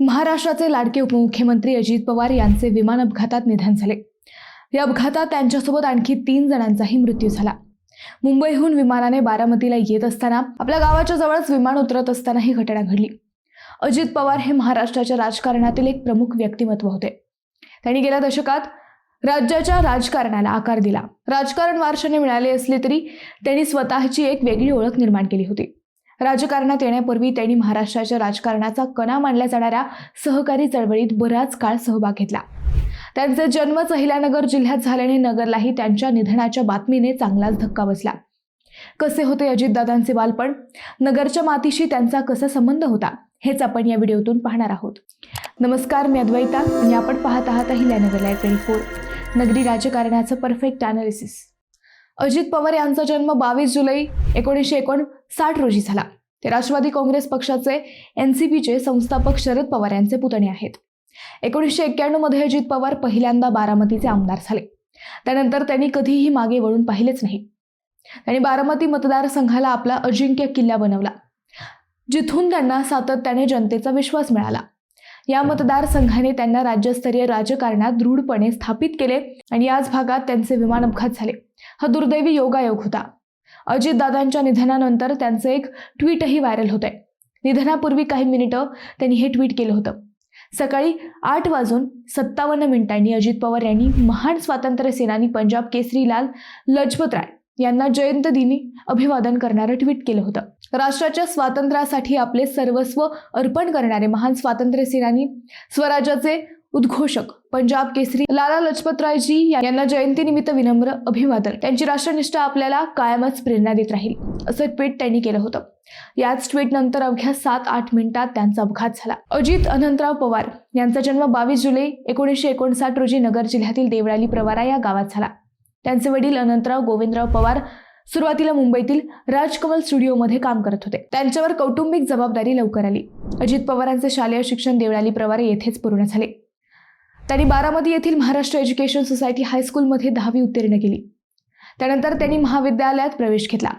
महाराष्ट्राचे लाडके उपमुख्यमंत्री अजित पवार यांचे विमान अपघातात निधन झाले। या अपघातात त्यांच्यासोबत आणखी 3 जणांचाही मृत्यू झाला। मुंबईहून विमानाने बारामतीला येत असताना आपल्या गावाच्या जवळच विमान उतरत असताना ही घटना घडली। अजित पवार हे महाराष्ट्राच्या राजकारणातील एक प्रमुख व्यक्तिमत्व होते। त्यांनी गेल्या दशकात राज्याच्या राजकारणाला आकार दिला। राजकारण वारशाने मिळाले असले तरी त्यांनी स्वतःची एक वेगळी ओळख निर्माण केली होती। राजकारणात येण्यापूर्वी त्यांनी महाराष्ट्राच्या राजकारणाचा कणा मानल्या जाणाऱ्या सहकारी चळवळीत बराच काळ सहभाग घेतला। त्यांचा जन्म अहिल्यानगर जिल्ह्यात झाल्याने नगरलाही त्यांच्या निधनाच्या बातमीने चांगलाच धक्का बसला। कसे होते अजितदादांचे बालपण, नगरच्या मातीशी त्यांचा कसा संबंध होता, हेच आपण या व्हिडिओतून पाहणार आहोत। नमस्कार, मी अद्वैता आणि आपण पाहत आहात अहिल्यानगर लाईव्ह 24, नगरी राजकारणाचं परफेक्ट अनालिसिस। अजित पवार यांचा जन्म 22 जुलै 1959 रोजी झाला। ते राष्ट्रवादी काँग्रेस पक्षाचे NCPचे संस्थापक शरद पवार यांचे पुतणे आहेत। 1991 मध्ये अजित पवार पहिल्यांदा बारामतीचे आमदार झाले। त्यानंतर त्यांनी कधीही मागे वळून पाहिलेच नाही। त्यांनी बारामती मतदारसंघाला आपला अजिंक्य किल्ला बनवला, जिथून त्यांना सातत्याने जनतेचा विश्वास मिळाला। या मतदारसंघाने त्यांना राज्यस्तरीय राजकारणात दृढपणे स्थापित केले आणि याच भागात त्यांचे विमान अपघात झाले। हा दुर्दैवी योगायोग होता। अजितदादांच्या निधनानंतर त्यांचे एक ट्विटही व्हायरल होते। निधनापूर्वी काही मिनिटं त्यांनी हे ट्विट केलं होतं। सकाळी 8:57 अजित पवार यांनी महान स्वातंत्र्य सेनानी पंजाब केसरी लाल लजपत राय यांना जयंतदिनी अभिवादन करणारं ट्विट केलं होतं। राष्ट्राच्या स्वातंत्र्यासाठी आपले सर्वस्व अर्पण करणारे महान स्वातंत्र्य सेनानी, स्वराज्याचे उद्घोषक पंजाब केसरी लाला लजपत रायजी यांना जयंतीनिमित्त विनम्र अभिवादन। त्यांची राष्ट्रनिष्ठा आपल्याला कायमच प्रेरणा देत राहील, असं ट्विट त्यांनी केलं होतं। याच ट्विट नंतर अवघ्या 7-8 मिनिटात त्यांचा अपघात झाला। अजित अनंतराव पवार यांचा जन्म 22 जुलै 1959 रोजी नगर जिल्ह्यातील देवळाली प्रवरा या गावात झाला। त्यांचे वडील अनंतराव गोविंदराव पवार सुरुवातीला मुंबईतील राजकमल स्टुडिओमध्ये काम करत होते। त्यांच्यावर कौटुंबिक जबाबदारी लवकर आली। अजित पवारांचे शालेय शिक्षण देवळाली प्रवरा येथेच पूर्ण झाले। त्यांनी बारामती येथील महाराष्ट्र एज्युकेशन सोसायटी हायस्कूलमध्ये 10वी उत्तीर्ण केली। त्यानंतर त्यांनी महाविद्यालयात प्रवेश घेतला,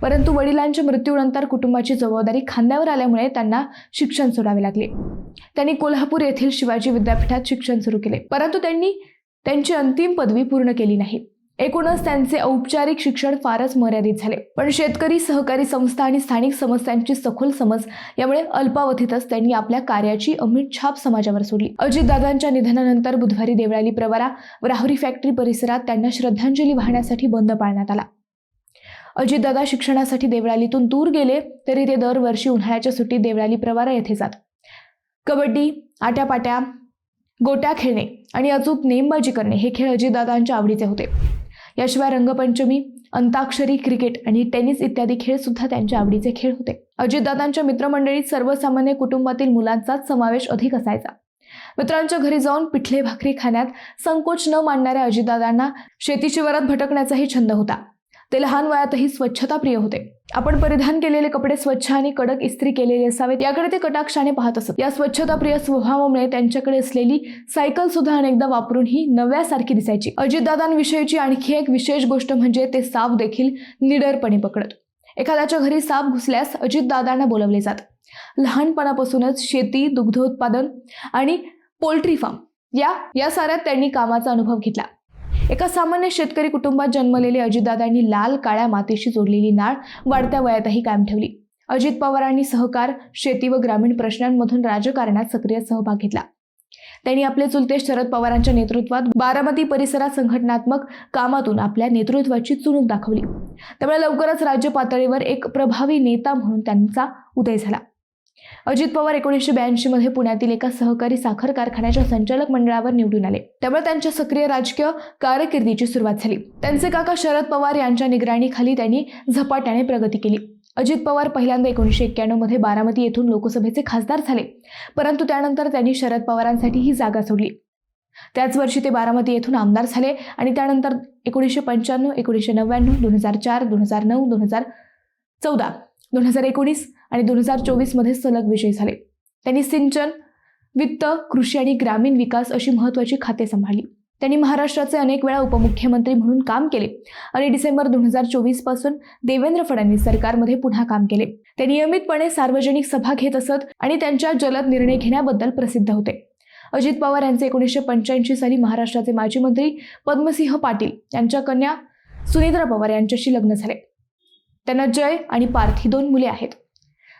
परंतु वडिलांच्या मृत्यूनंतर कुटुंबाची जबाबदारी खांद्यावर आल्यामुळे त्यांना शिक्षण सोडावे लागले। त्यांनी कोल्हापूर येथील शिवाजी विद्यापीठात शिक्षण सुरू केले, परंतु त्यांनी त्यांची अंतिम पदवी पूर्ण केली नाही। एकूणच त्यांचे औपचारिक शिक्षण फारच मर्यादित झाले। पण शेतकरी, सहकारी संस्था आणि स्थानिक समस्यांची सखोल समज यामुळे अल्पावधीतच त्यांनी आपल्या कार्याची अमिट छाप समाजावर सोडली। अजितदादांच्या निधनानंतर बुधवारी देवळाली प्रवरा व राहुरी फॅक्टरी परिसरात त्यांना श्रद्धांजली वाहण्यासाठी बंद पाळण्यात आला। अजितदादा शिक्षणासाठी देवळालीतून दूर गेले तरी ते दरवर्षी उन्हाळ्याच्या सुट्टीत देवळाली प्रवरा येथे जात। कबड्डी, आट्यापाट्या, गोट्या खेळणे आणि अचूक नेमबाजी करणे हे खेळ अजितदादांच्या आवडीचे होते। याशिवाय रंगपंचमी, अंताक्षरी, क्रिकेट आणि टेनिस इत्यादी खेळ सुद्धा त्यांच्या आवडीचे खेळ होते। अजितदादांच्या मित्रमंडळीत सर्वसामान्य कुटुंबातील मुलांचाच समावेश अधिक असायचा। मित्रांच्या घरी जाऊन पिठले भाकरी खाण्यात संकोच न मानणाऱ्या अजितदादांना शेती शिवारात भटकण्याचाही छंद होता। ते लहान वयातही स्वच्छता प्रिय होते। आपण परिधान केलेले कपडे स्वच्छ आणि कडक इस्त्री केलेले असावेत याकडे ते कटाक्षाने पाहत असत। या स्वच्छताप्रिय स्वभावामुळे त्यांच्याकडे असलेली सायकल सुद्धा अनेकदा वापरून ही नव्यासारखी दिसायची। अजितदादांविषयीची आणखी एक विशेष गोष्ट म्हणजे ते साप देखील निडरपणे पकडत। एखाद्याच्या घरी साप घुसल्यास अजितदादांना बोलवले जात। लहानपणापासूनच शेती, दुग्धोत्पादन आणि पोल्ट्री फार्म या साऱ्यात त्यांनी कामाचा अनुभव घेतला। एका सामान्य शेतकरी कुटुंबात जन्मलेले अजितदादांनी लाल काळ्या मातीशी जोडलेली नाळ वाढत्या वयातही कायम ठेवली। अजित पवारांनी सहकार, शेती व ग्रामीण प्रश्नांमधून राजकारणात सक्रिय सहभाग घेतला। त्यांनी आपले चुलते शरद पवारांच्या नेतृत्वात बारामती परिसरात संघटनात्मक कामातून आपल्या नेतृत्वाची चुणूक दाखवली। त्यामुळे लवकरच राज्य पातळीवर एक प्रभावी नेता म्हणून त्यांचा उदय झाला। अजित पवार 1982 मध्ये पुण्यातील एका सहकारी साखर कारखान्याच्या संचालक मंडळावर निवडून आले। त्यामुळे त्यांच्या सक्रिय राजकीय कारकिर्दीची सुरुवात झाली। त्यांचे काका शरद पवार यांच्या निगराणीखाली त्यांनी झपाट्याने प्रगती केली। अजित पवार पहिल्यांदा 1991 मध्ये बारामती येथून लोकसभेचे खासदार झाले, परंतु त्यानंतर त्यांनी शरद पवारांसाठी ही जागा सोडली। त्याच वर्षी ते बारामती येथून आमदार झाले आणि त्यानंतर 1995, 1999, 2004, 2009, 2014, 2019 आणि 2024 मध्ये सलग विजयी झाले। त्यांनी सिंचन, वित्त, कृषी आणि ग्रामीण विकास अशी महत्त्वाची खाते सांभाळली। त्यांनी महाराष्ट्राचे अनेक वेळा उपमुख्यमंत्री म्हणून काम केले आणि डिसेंबर 2024 पासून देवेंद्र फडणवीस सरकारमध्ये पुन्हा काम केले. ते नियमितपणे सार्वजनिक सभा घेत असत आणि त्यांच्या जलद निर्णय घेण्याबद्दल प्रसिद्ध होते. अजित पवार यांचे 1985 साली महाराष्ट्राचे माजी मंत्री पद्मसिंह पाटील यांच्या कन्या सुनेत्रा पवार यांच्याशी लग्न झाले. त्यांना जय आणि पार्थ ही 2 मुले आहेत.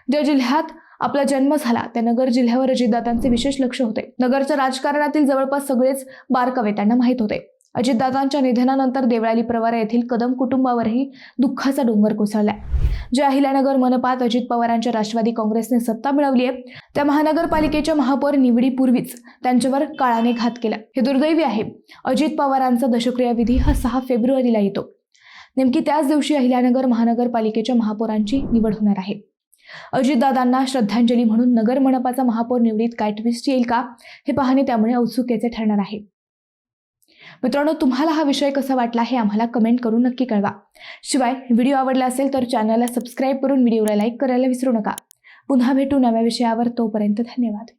ज्या जिल्ह्यात आपला जन्म झाला त्या नगर जिल्ह्यावर अजितदादांचे विशेष लक्ष होते. नगरच्या राजकारणातील जवळपास सगळेच बारकावे त्यांना माहीत होते. अजितदादांच्या निधनानंतर देवळाली प्रवरा येथील कदम कुटुंबावरही दुःखाचा डोंगर कोसळलाय. ज्या अहिल्यानगर मनपात अजित पवारांच्या राष्ट्रवादी काँग्रेसने सत्ता मिळवली आहे त्या महानगरपालिकेच्या महापौर निवडीपूर्वीच त्यांच्यावर काळाने घात केला. हे दुर्दैवी आहे. अजित पवारांचा दशक्रिया विधी हा 6 फेब्रुवारीला येतो. नेमकी त्याच दिवशी अहिल्यानगर महानगरपालिकेच्या महापौरांची निवड होणार आहे. अजितदादांना श्रद्धांजली म्हणून नगर मनपाचा महापौर निवडीत काय ट्विस्ट येईल का हे पाहणे त्यामुळे औत्सुक्याचे ठरणार आहे. मित्रांनो, तुम्हाला हा विषय कसा वाटला हे आम्हाला कमेंट करून नक्की कळवा. शिवाय व्हिडिओ आवडला असेल तर चॅनलला सबस्क्राईब करून व्हिडिओला लाईक करायला विसरू नका. पुन्हा भेटू नव्या विषयावर. तोपर्यंत धन्यवाद.